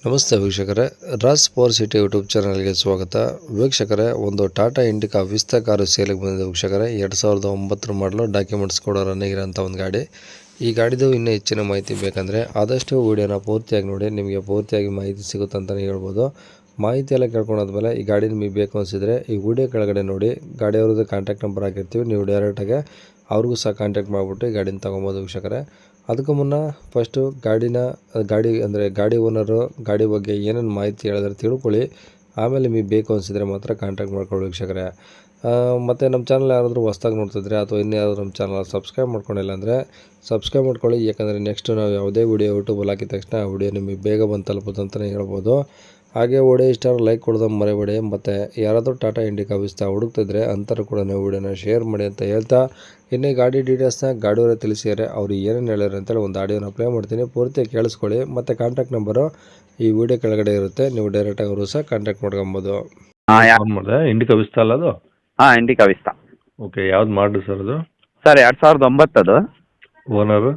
ನಮಸ್ತೆ ವೀಕ್ಷಕರೇ, Raas power city YouTube ಚಾನಲ್ಗೆ ಸ್ವಾಗತ. ವೀಕ್ಷಕರೇ, ಒಂದು ಟಾಟಾ ಇಂಡಿಕಾ ವಿಸ್ತಾ ಕಾರು ಸೇಲಿಗೆ ಬಂದಿದೆ ವೀಕ್ಷಕರೇ. 2009 ಮಾಡಲು ಡಾಕ್ಯುಮೆಂಟ್ಸ್ ಕೂಡ ರನ್ನಿಂಗ್ ಇರೋಂಥ ಒಂದು ಗಾಡಿ. ಈ ಗಾಡಿದು ಇನ್ನೂ ಹೆಚ್ಚಿನ ಮಾಹಿತಿ ಬೇಕಂದರೆ ಆದಷ್ಟು ವೀಡಿಯೋನ ಪೂರ್ತಿಯಾಗಿ ನೋಡಿ, ನಿಮಗೆ ಪೂರ್ತಿಯಾಗಿ ಮಾಹಿತಿ ಸಿಗುತ್ತೆ ಅಂತಲೇ ಹೇಳ್ಬೋದು. ಮಾಹಿತಿ ಎಲ್ಲ ಕೇಳ್ಕೊಂಡಾದ್ಮೇಲೆ ಈ ಗಾಡಿ ನಿಮಗೆ ಬೇಕು ಅನಿಸಿದರೆ ಈ ವಿಡಿಯೋ ಕೆಳಗಡೆ ನೋಡಿ, ಗಾಡಿಯವ್ರದ್ದು ಕಾಂಟ್ಯಾಕ್ಟ್ ನಂಬರ್ ಹಾಕಿರ್ತೀವಿ, ನೀವು ಡೈರೆಕ್ಟಾಗಿ ಅವ್ರಿಗೂ ಸಹ ಕಾಂಟ್ಯಾಕ್ಟ್ ಮಾಡಿಬಿಟ್ಟು ಈ ಗಾಡಿನ ತೊಗೊಬೋದು ವೀಕ್ಷಕರೇ. ಅದಕ್ಕೂ ಮುನ್ನ ಫಸ್ಟು ಗಾಡಿ ಓನರು ಗಾಡಿ ಬಗ್ಗೆ ಏನೇನು ಮಾಹಿತಿ ಹೇಳಿದ್ರೆ ತಿಳ್ಕೊಳ್ಳಿ. ಆಮೇಲೆ ನಿಮಗೆ ಬೇಕು ಅನಿಸಿದರೆ ಮಾತ್ರ ಕಾಂಟ್ಯಾಕ್ಟ್ ಮಾಡ್ಕೊಳ್ಳಿ ವೀಕ್ಷಕರೇ. ಮತ್ತು ನಮ್ಮ ಚಾನಲ್ ಯಾರಾದರೂ ಹೊಸ್ದಾಗಿ ನೋಡ್ತಿದ್ರೆ ಅಥವಾ ಇನ್ಯಾರಾದರೂ ನಮ್ಮ ಚಾನಲ್ ಸಬ್ಸ್ಕ್ರೈಬ್ ಮಾಡ್ಕೊಂಡಿಲ್ಲ ಅಂದರೆ ಸಬ್ಸ್ಕ್ರೈಬ್ ಮಾಡ್ಕೊಳ್ಳಿ. ಯಾಕಂದರೆ ನೆಕ್ಸ್ಟ್ ನಾವು ಯಾವುದೇ ವೀಡಿಯೋ ಯೂಟ್ಯೂಬಲ್ಲಿ ಹಾಕಿದ ತಕ್ಷಣ ಆ ವಿಡಿಯೋ ನಿಮಗೆ ಬೇಗ ಬಂದು ತಲುಪೋದು ಅಂತಲೇ ಹೇಳ್ಬೋದು. ಹಾಗೆ ವಿಡಿಯೋ ಇಷ್ಟ ಲೈಕ್ ಕೊಡೋದು ಮರಿಬೇಡಿ. ಮತ್ತು ಯಾರಾದರೂ ಟಾಟಾ ಇಂಡಿಕಾ ವಿಸ್ತಾ ಹುಡುಕ್ತಿದ್ರೆ ಅಂಥವ್ರು ಕೂಡ ನೀವು ವಿಡಿಯೋನ ಶೇರ್ ಮಾಡಿ ಅಂತ ಹೇಳ್ತಾ, ಇನ್ನೇ ಗಾಡಿ ಡೀಟೇಲ್ಸ್ನ ಗಾಡಿಯವರೇ ತಿಳಿಸಿದರೆ ಅವರು ಏನೇನು ಹೇಳ್ಯಾರ ಅಂತೇಳಿ ಒಂದು ಆಡಿಯೋನ ಪ್ಲೇ ಮಾಡ್ತೀನಿ, ಪೂರ್ತಿ ಕೇಳಿಸ್ಕೊಳ್ಳಿ. ಮತ್ತು ಕಾಂಟ್ಯಾಕ್ಟ್ ನಂಬರು ಈ ವಿಡಿಯೋ ಕೆಳಗಡೆ ಇರುತ್ತೆ, ನೀವು ಡೈರೆಕ್ಟಾಗಿ ಅವರು ಸಹ ಕಾಂಟ್ಯಾಕ್ಟ್ ಮಾಡ್ಕೊಬೋದು. ಇಂಡಿಕಾ ವಿಸ್ತಾ ಅಲ್ಲ ಅದು? ಹಾಂ, ಇಂಡಿಕಾ ವಿಸ್ತಾ. ಓಕೆ, ಯಾವ್ದು ಮಾಡಲು ಸರ್ ಅದು? ಸರ್ 2009 ಅದು.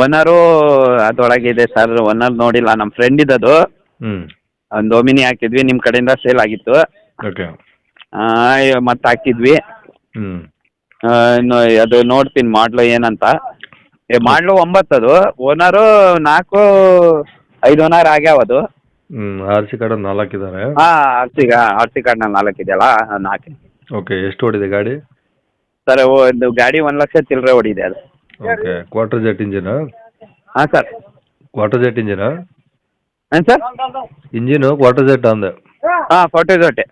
Owner ಅದರೊಳಗಿದೆ sir. ಓನರ್ ನೋಡಿಲ್ಲ, ನಮ್ಮ ಫ್ರೆಂಡ್ ಇದ್ದದು. ಒಂದು ಒಮಿನಿ ಹಾಕಿದ್ವಿ, ನಿಮ್ಮ ಕಡೆಯಿಂದ ಸೇಲ್ ಆಗಿತ್ತು. ಓಕೆ. ಮತ್ತೆ ಹಾಕಿದ್ವಿ. ಅದು ನೋಡ್ತೀನಿ ಮಾಡಲು ಏನಂತ. ಮಾಡಲು 9 ಅದು. ಓನರು 4-5 ಓನರ್ ಆಗ್ಯಾವದು. ಆರ್ ಸಿ ಕಾರ್ಡ್ 4 ಇದ್ದಾರೆ. ಹಾಂ, ಆರ್ ಸಿ ಕಾರ್ಡ್ನಲ್ಲಿ 4 ಇದೆಯಲ್ಲ, 4. ಓಕೆ, ಎಷ್ಟು ಓಡಿದೆ ಗಾಡಿ? ಸರ್ ಒಂದು ಗಾಡಿ 1 ಲಕ್ಷ ಚಿಲ್ಲರೆ ಓಡಿದೆ ಅದು. ಓಕೆ, ಕ್ವಾರ್ಟರ್ ಜೆಟ್ ಇಂಜಿನಾ? ಹಾಂ ಸರ್. Quarter jet ಇಂಜಿನಾ? ಏನು ಸರ್? ಇಂಜಿನು ಕ್ವಾರ್ಟರ್ ಜೆಟ್ ಅಂದೆ. ಹಾಂ, ಫೋರ್ಟಿಸೋಟೆ.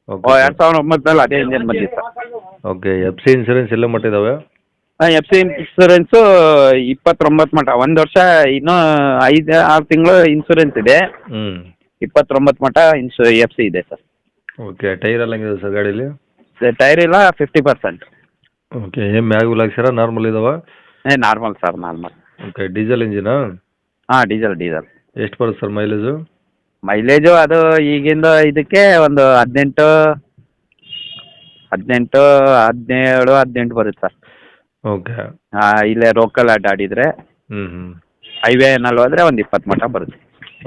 ಓಕೆ. 2009 ಅದೇ ಇಂಜಿನ್ ಬಂದಿತ್ತು sir. Okay, F C insurance ಎಲ್ಲ ಮಟ್ಟಿದ್ದಾವೆ? ಹಾಂ, ಎಫ್ ಸಿ ಇನ್ಸೂರೆನ್ಸು 29 ಮಟ್ಟ. 1 ವರ್ಷ ಇನ್ನೂ 5-6 ತಿಂಗಳು ಇನ್ಸೂರೆನ್ಸ್ ಇದೆ. 29 ಮಟ್ಟ ಎಫ್ ಸಿ ಇದೆ ಸರ್. ಓಕೆ, ಟೈರ್ ಎಲ್ಲ ಹೆಂಗಿದೆ ಸರ್ ಗಾಡೀಲಿ? ಟೈರ್ ಇಲ್ಲ, 50%. ಓಕೆ, ಏನು ಮ್ಯಾಗ್ ಹಾಕ್ಸಿರಾ ನಾರ್ಮಲ್ ಇದಾವ? Normal sir, normal. Okay, diesel ಇಂಜಿನಾ? ಹಾಂ, ಡೀಸೆಲ್. ಎಷ್ಟು ಬರುತ್ತೆ ಸರ್ ಮೈಲೇಜು? ಮೈಲೇಜು ಅದು ಈಗಿಂದ ಇದಕ್ಕೆ ಒಂದು 18, 17 ಬರುತ್ತೆ ಸರ್. ಓಕೆ. ಇಲ್ಲೇ ಲೋಕಲ್ ಅಡ್ಡಾಡಿದರೆ. ಹೈವೇನಲ್ಲಿ ಹೋದರೆ ಒಂದು 20 ಮಟ್ಟ ಬರುತ್ತೆ.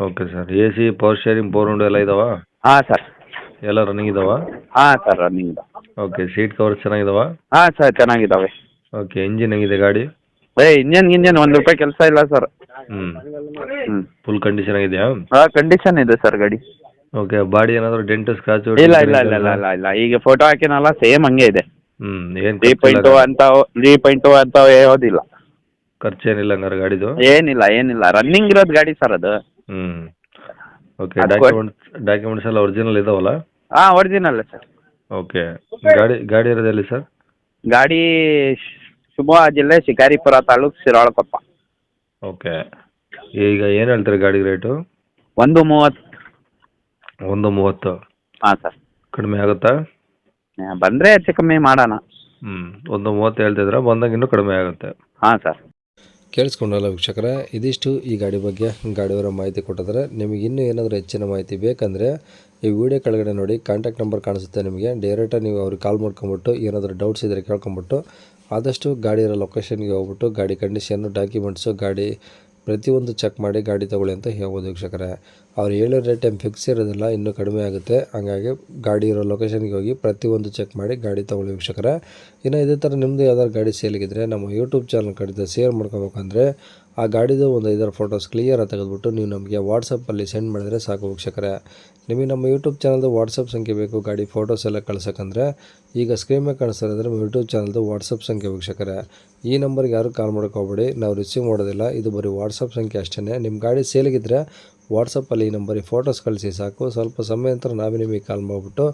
Okay sir. A C, power steering, 4 window ಎಲ್ಲ ಇದಾವ? ಹಾಂ ಸರ್. ಎಲ್ಲ ರನ್ನಿಂಗ್ ಇದಾವ? ಹಾಂ ಸರ್, ರನ್ನಿಂಗ್ ಇದೆ. ಓಕೆ, ಸೀಟ್ ಕವರ್ ಚೆನ್ನಾಗಿದಾವ? ಹಾಂ ಸರ್, ಚೆನ್ನಾಗಿದ್ದಾವೆ. ಓಕೆ, ಇಂಜಿನ್ ಹೆಂಗಿದೆ ಗಾಡಿ? ಇಂಜನ್ ₹1 ಕೆಲಸ ಇಲ್ಲ ಸರ್. ಫುಲ್ ಕಂಡೀಷನ್ ಆಗಿದೆಯಾ? ಹಾಂ, ಕಂಡೀಷನ್ ಇದೆ ಸರ್ ಗಾಡಿ. ಓಕೆ, ಬಾಡಿ ಏನಾದರೂ ಡೆಂಟ್ ಸ್ಕ್ರಾಚ್? ಇಲ್ಲ. ಈಗ ಫೋಟೋ ಹಾಕಿನಲ್ಲ, ಸೇಮ್ ಹಂಗೆ ಇದೆ. ಏನು 3.2 ಅಂತ ಹೇಳೋದಿಲ್ಲ. ಖರ್ಚೇನಿಲ್ಲ ಹಂಗಾರೆ ಗಾಡಿದು? ಏನಿಲ್ಲ. ರನ್ನಿಂಗ್ ಇರೋದು ಗಾಡಿ ಸರ್ ಅದು. ಓಕೆ, ಡಾಕ್ಯುಮೆಂಟ್ಸ್ ಎಲ್ಲ ಒರಿಜಿನಲ್ ಇದಾವಲ್ಲ? ಹಾಂ, ಒರಿಜಿನಲ್ ಸರ್. ಓಕೆ, ಗಾಡಿ ಇರೋದು ಎಲ್ಲಿ ಸರ್? ಗಾಡಿ ಶಿವಮೊಗ್ಗ ಜಿಲ್ಲೆ ಶಿಕಾರಿಪುರ ತಾಲೂಕು ಶಿರಾಳಕೊಪ್ಪ. ಓಕೆ, ಈಗ ಏನು ಹೇಳ್ತಾರೆ ಗಾಡಿ ರೇಟು? 130. 130? ಹಾಂ ಸರ್. ಕಡಿಮೆ ಆಗುತ್ತಾ? ಬಂದರೆ ಹೆಚ್ಚು ಕಮ್ಮಿ ಮಾಡೋಣ. 130 ಹೇಳ್ತಿದ್ರೆ ಬಂದಾಗ ಇನ್ನೂ ಕಡಿಮೆ ಆಗುತ್ತೆ. ಹಾಂ ಸರ್. ಕೇಳಿಸ್ಕೊಂಡಲ್ಲ ವೀಕ್ಷಕರೇ, ಇದಿಷ್ಟು ಈ ಗಾಡಿ ಬಗ್ಗೆ ಗಾಡಿಯವರ ಮಾಹಿತಿ ಕೊಟ್ಟಿದ್ದಾರೆ. ನಿಮಗೆ ಇನ್ನೂ ಏನಾದರೂ ಹೆಚ್ಚಿನ ಮಾಹಿತಿ ಬೇಕಂದರೆ ಈ ವಿಡಿಯೋ ಕೆಳಗಡೆ ನೋಡಿ, ಕಾಂಟ್ಯಾಕ್ಟ್ ನಂಬರ್ ಕಾಣಿಸುತ್ತೆ ನಿಮಗೆ. ಡೈರೆಕ್ಟಾಗಿ ನೀವು ಅವ್ರಿಗೆ ಕಾಲ್ ಮಾಡ್ಕೊಂಬಿಟ್ಟು ಏನಾದರೂ ಡೌಟ್ಸ್ ಇದ್ದರೆ ಕೇಳ್ಕೊಂಬಿಟ್ಟು ಆದಷ್ಟು ಗಾಡಿ ಇರೋ ಲೊಕೇಶನ್ಗೆ ಹೋಗ್ಬಿಟ್ಟು ಗಾಡಿ ಕಂಡೀಷನ್ನು, ಡಾಕ್ಯುಮೆಂಟ್ಸು, ಗಾಡಿ ಪ್ರತಿಯೊಂದು ಚೆಕ್ ಮಾಡಿ ಗಾಡಿ ತೊಗೊಳ್ಳಿ ಅಂತ ಹೇಳ್ಬೋದು ವೀಕ್ಷಕರೇ. ಅವ್ರು ಹೇಳೋ ರೇಟ್ ಏನು ಫಿಕ್ಸ್ ಇರೋದಿಲ್ಲ, ಇನ್ನೂ ಕಡಿಮೆ ಆಗುತ್ತೆ. ಹಾಗಾಗಿ ಗಾಡಿ ಇರೋ ಲೊಕೇಶನ್ಗೆ ಹೋಗಿ ಪ್ರತಿಯೊಂದು ಚೆಕ್ ಮಾಡಿ ಗಾಡಿ ತೊಗೊಳ್ಳಿ ವೀಕ್ಷಕರೇ. ಇನ್ನು ಇದೇ ಥರ ನಿಮ್ಮದು ಯಾವ್ದಾದ್ರು ಗಾಡಿ ಸೇಲಿಗಿದ್ರೆ ನಮ್ಮ ಯೂಟ್ಯೂಬ್ ಚಾನಲ್ ಕಡೆಯಿಂದ ಶೇರ್ ಮಾಡ್ಕೋಬೇಕಂದ್ರೆ ಆ ಗಾಡಿದು ಒಂದು 5 ಫೋಟೋಸ್ ಕ್ಲಿಯರಾಗಿ ತೆಗೆದುಬಿಟ್ಟು ನೀವು ನಮಗೆ ವಾಟ್ಸಪ್ಪಲ್ಲಿ ಸೆಂಡ್ ಮಾಡಿದರೆ ಸಾಕು ವೀಕ್ಷಕರೇ. ನಿಮಗೆ ನಮ್ಮ ಯೂಟ್ಯೂಬ್ ಚಾನಲ್ದು ವಾಟ್ಸಪ್ ಸಂಖ್ಯೆ ಬೇಕು ಗಾಡಿ ಫೋಟೋಸ್ ಎಲ್ಲ ಕಳ್ಸೋಕ್ಕಂದ್ರೆ ಈಗ ಸ್ಕ್ರೀನ್ ಮೇಲೆ ಕಾಣಿಸ್ತಾ ಇರೋದ್ರೆ ನಮ್ಮ ಯೂಟ್ಯೂಬ್ ಚಾನಲ್ದು ವಾಟ್ಸಪ್ ಸಂಖ್ಯೆ ವೀಕ್ಷಕರೇ. ಈ ನಂಬರ್ಗೆ ಯಾರು ಕಾಲ್ ಮಾಡೋಕ್ಕೋಗ್ಬೇಡಿ, ನಾವು ರಿಸೀವ್ ಮಾಡೋದಿಲ್ಲ. ಇದು ಬರೀ ವಾಟ್ಸಪ್ ಸಂಖ್ಯೆ ಅಷ್ಟೇ. ನಿಮ್ಮ ಗಾಡಿ ಸೇಲಿಗಿದ್ರೆ ವಾಟ್ಸಪ್ಪಲ್ಲಿ ಈ ನಂಬರಿಗೆ ಫೋಟೋಸ್ ಕಳಿಸಿ ಸಾಕು. ಸ್ವಲ್ಪ ಸಮಯ ನಂತರ ನಾವೇ ನಿಮಗೆ ಕಾಲ್ ಮಾಡಿಬಿಟ್ಟು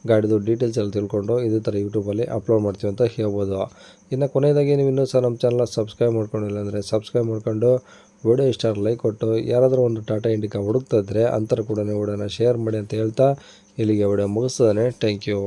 ಗಾಡಿದು ಡೀಟೇಲ್ಸ್ ಎಲ್ಲ ತಿಳ್ಕೊಂಡು ಇದೇ ಥರ ಯೂಟ್ಯೂಬಲ್ಲಿ ಅಪ್ಲೋಡ್ ಮಾಡ್ತೀವಿ ಅಂತ ಹೇಳ್ಬೋದು. ಇನ್ನು ಕೊನೆಯದಾಗಿ ನೀವು ಇನ್ನೂ ಸಹ ನಮ್ಮ ಚಾನಲ್ನ ಸಬ್ಸ್ಕ್ರೈಬ್ ಮಾಡ್ಕೊಂಡಿಲ್ಲ ಅಂದರೆ ಸಬ್ಸ್ಕ್ರೈಬ್ ಮಾಡ್ಕೊಂಡು ವಿಡಿಯೋ ಇಷ್ಟ ಲೈಕ್ ಕೊಟ್ಟು ಯಾರಾದರೂ ಒಂದು ಟಾಟಾ ಇಂಡಿಕಾ ಹುಡುಕ್ತಾ ಇದ್ದರೆ ಅಂಥವ್ರು ಕೂಡ ವಿಡಿಯೋನ ಶೇರ್ ಮಾಡಿ ಅಂತ ಹೇಳ್ತಾ ಇಲ್ಲಿಗೆ ವಿಡಿಯೋ ಮುಗಿಸ್ತದೆ. Thank you.